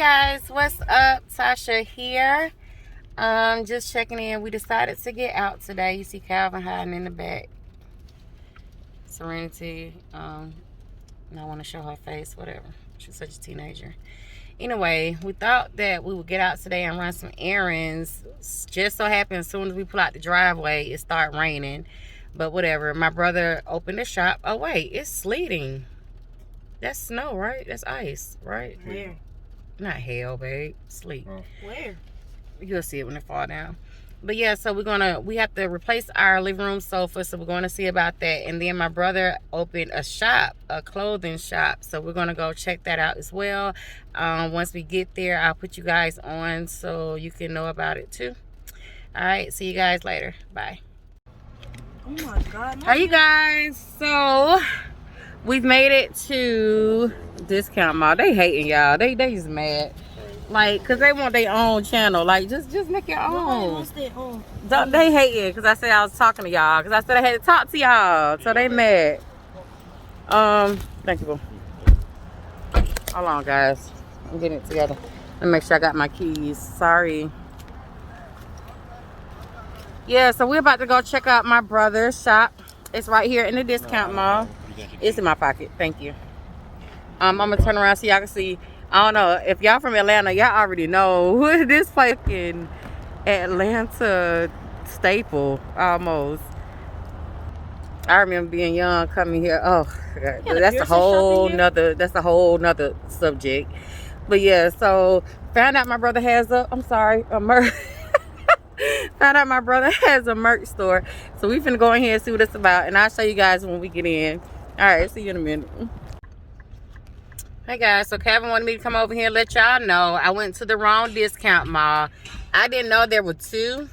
guys, what's up? Tasha here. Just checking in. We decided to get out today. You see Calvin hiding in the back. Serenity, I want to show her face, whatever. She's such a teenager. Anyway, we thought that we would get out today and run some errands. Just so happened, as soon as we pull out the driveway, it started raining. But whatever. My brother opened the shop. Oh wait, it's sleeting. That's snow, right? That's ice, right? Where? Not hell, babe. Sleet. Where? You'll see it when it fall down. But yeah, so we have to replace our living room sofa, so we're going to see about that. And then my brother opened a shop, a clothing shop, so we're going to go check that out as well. Once we get there, I'll put you guys on so you can know about it too. All right, see you guys later. Bye. Oh my God. Hi you guys. So we've made it to Discount Mall. They hating y'all. They just mad. Like, cause they want their own channel. Like, just make your own. They hating because I said I was talking to y'all. Cause I said I had to talk to y'all. So they mad. Thank you, boo. Hold on, guys. I'm getting it together. Let me make sure I got my keys. Sorry. Yeah, so we're about to go check out my brother's shop. It's right here in the Discount Mall. It's in my pocket. Thank you. I'm gonna turn around so y'all can see. I don't know if y'all from Atlanta, y'all already know this fucking Atlanta staple almost. I remember being young, coming here. Oh, God. That's a whole nother subject. But yeah, so found out my brother has a merch. Found out my brother has a merch store. So we finna go in here and see what it's about, and I'll show you guys when we get in. All right, see you in a minute. Hey guys, so Kevin wanted me to come over here and let y'all know I went to the wrong Discount Mall. I didn't know there were two.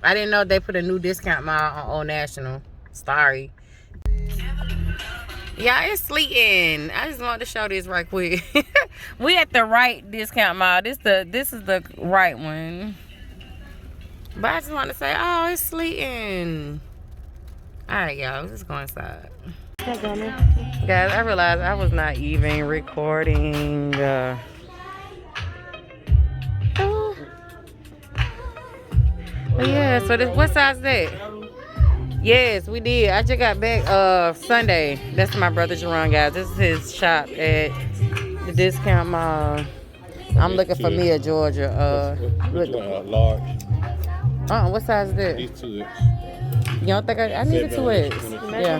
I didn't know they put a new Discount Mall on Old National. Sorry. Yeah, it's sleeting. I just wanted to show this right quick. We at the right Discount Mall. This is the right one. But I just want to say, oh, it's sleeting. All right, y'all, let's go inside. Guys, I realized I was not even recording. But yeah, so what size is that? Yes, we did. I just got back Sunday. That's my brother Jerron, guys. This is his shop at the Discount Mall. I'm looking for me a Georgia. Large. What size is that? These 2X. You don't think I need a 2X? Yeah.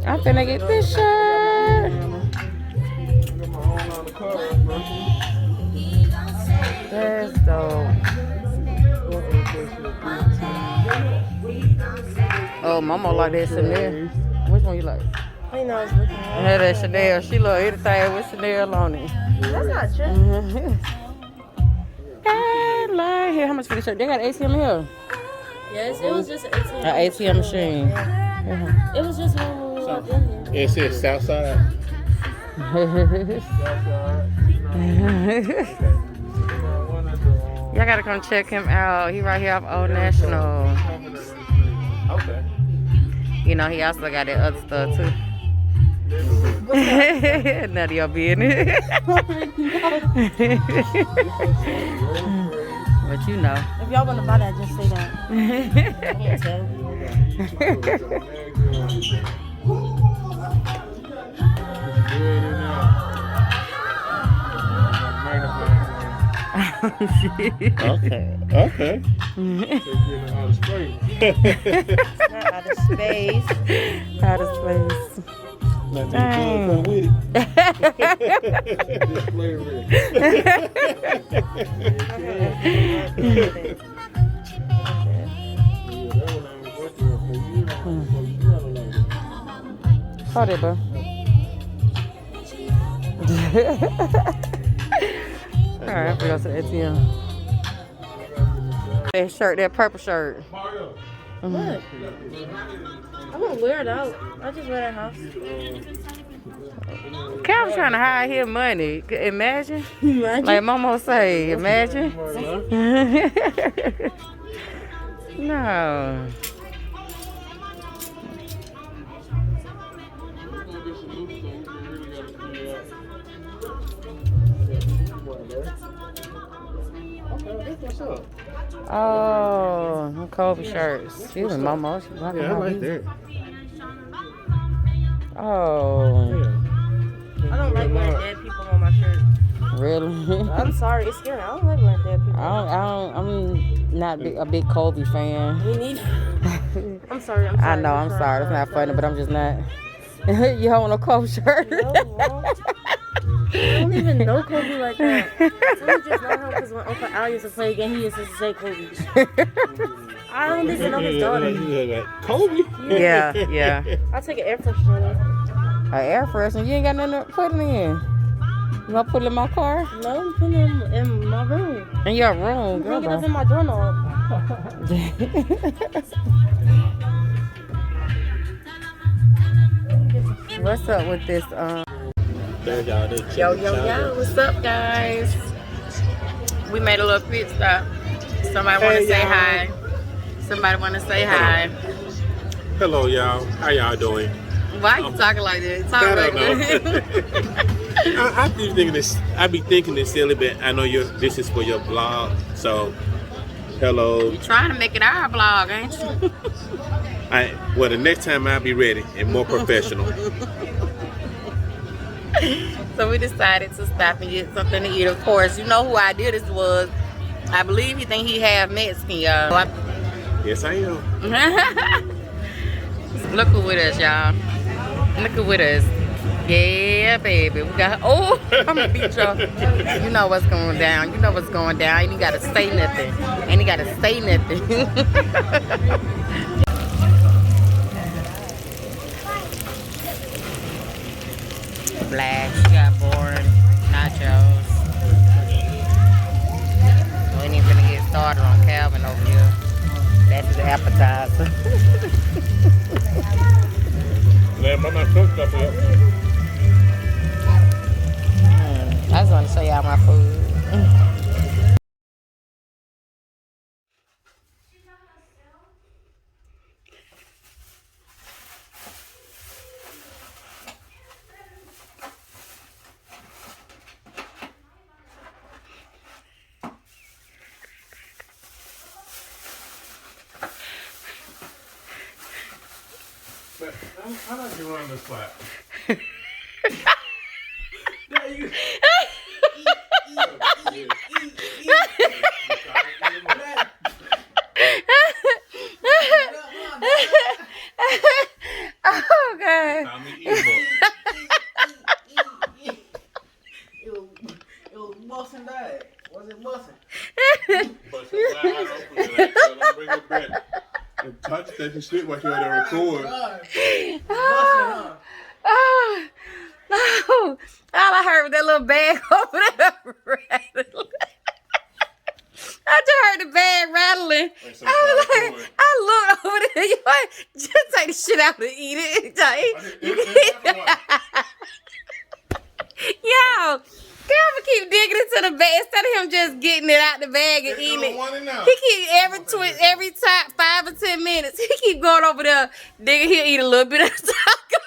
I'm finna get this shirt. That's dope. Oh, mama like that Chanel. Which one you like? I know I was looking at Yeah, that Chanel. She love anything with Chanel on it. That's not true. Here, how much for the shirt? They got an ATM here. Yes, it was just an ATM. An ATM machine. Yeah. It was just when we walked in here. It says Southside. Y'all gotta come check him out. He right here off Old National. Okay. You know, he also got that other stuff too. None of your business. But you know. If y'all want to buy that, just say that. I can't tell. Okay. Out of space. Out of space. Come with it. Hold it, bro. Alright, we go to the ATM. That shirt, that purple shirt. What? I'm gonna wear it out. I just wear that house. Calvin's trying to hide his money. Imagine. Like Momo say, imagine. No. Okay, that's what's up. Oh, them Kobe shirts. Excuse me, Mama. She rocking Yeah, I my like beat. that. Oh, Yeah. I don't like wearing dead people on my shirt. really? I'm sorry, it's scary. I don't like wearing dead people. I'm not a big Kobe fan. Me neither. I'm sorry. I know, I'm sorry. It's not funny, but I'm just not. You hold no Kobe shirt? No, Mom. I don't even know Kobe like that. I just know him because when Uncle Al used to play again, he used to say Kobe. I don't even know his daughter. Kobe? Yeah. I'll take an air freshener. An air freshener? You ain't got nothing to put it in. You gonna put it in my car? No, I'm putting it in my room. In your room, girl. Hang it up in my doorknob. What's up with this? Yo, Yo, what's up, guys? We made a little pit stop. Somebody want to say hi. Somebody want to say hi. Hello, y'all. How y'all doing? Why you talking like that? Talk I regular. don't know. I be thinking this. I be thinking this silly bit. I know this is for your blog, so hello. You trying to make it our blog, ain't you? Well, the next time I'll be ready and more professional. So we decided to stop and get something to eat. Of course, you know who I did this was. I believe he think he half Mexican, y'all. Yes, I am. Look who with us, y'all. Look who with us. Yeah, baby. We got. Oh, I'm gonna beat y'all. You know what's going down. You know what's going down. And you gotta say nothing. And you gotta say nothing. Flash, you got boring nachos. We ain't even gonna get started on Calvin over here. That's the appetizer. Man, my cooked up here. I just want to show y'all my food. But how do you run this spot? Oh, God. It was busting that. Was it busting? Bring it back. And touch that shit while you're there record. Oh, no. All I heard was that little bag over there rattling. I just heard the bag rattling. I looked over there. You might just take the shit out and eat it. Yo, Calvin keep digging into the bag instead of him just getting it out the bag and eating it. He keep every time 5 or 10 minutes. He keep going over there digging. He'll eat a little bit of taco.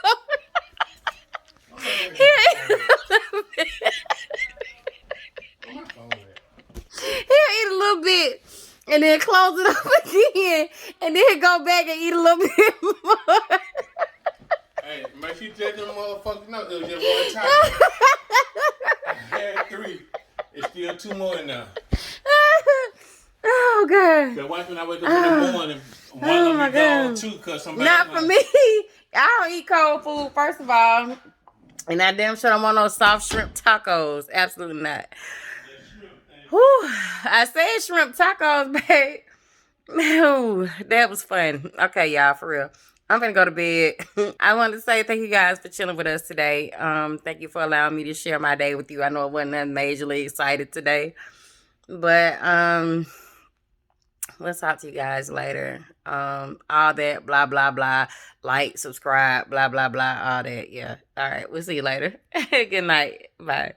He'll eat a little bit. He'll eat a little bit and then close it up again and then go back and eat a little bit more. Hey, make sure you tell them motherfuckers no, it was just one taco. I had 3. It's still 2 more in there. Oh, God. The wife when I wake up in the morning, one of them be gone too, cause somebody. Not for me. I don't eat cold food, first of all. And I damn sure don't want no soft shrimp tacos. Absolutely not. Whew. I said shrimp tacos, babe. Ooh, that was fun. Okay, y'all, for real. I'm gonna go to bed. I want to say thank you guys for chilling with us today. Thank you for allowing me to share my day with you. I know it wasn't that majorly excited today. But we'll talk to you guys later. All that, blah, blah, blah. Like, subscribe, blah, blah, blah. All that, yeah. All right, we'll see you later. Good night. Bye.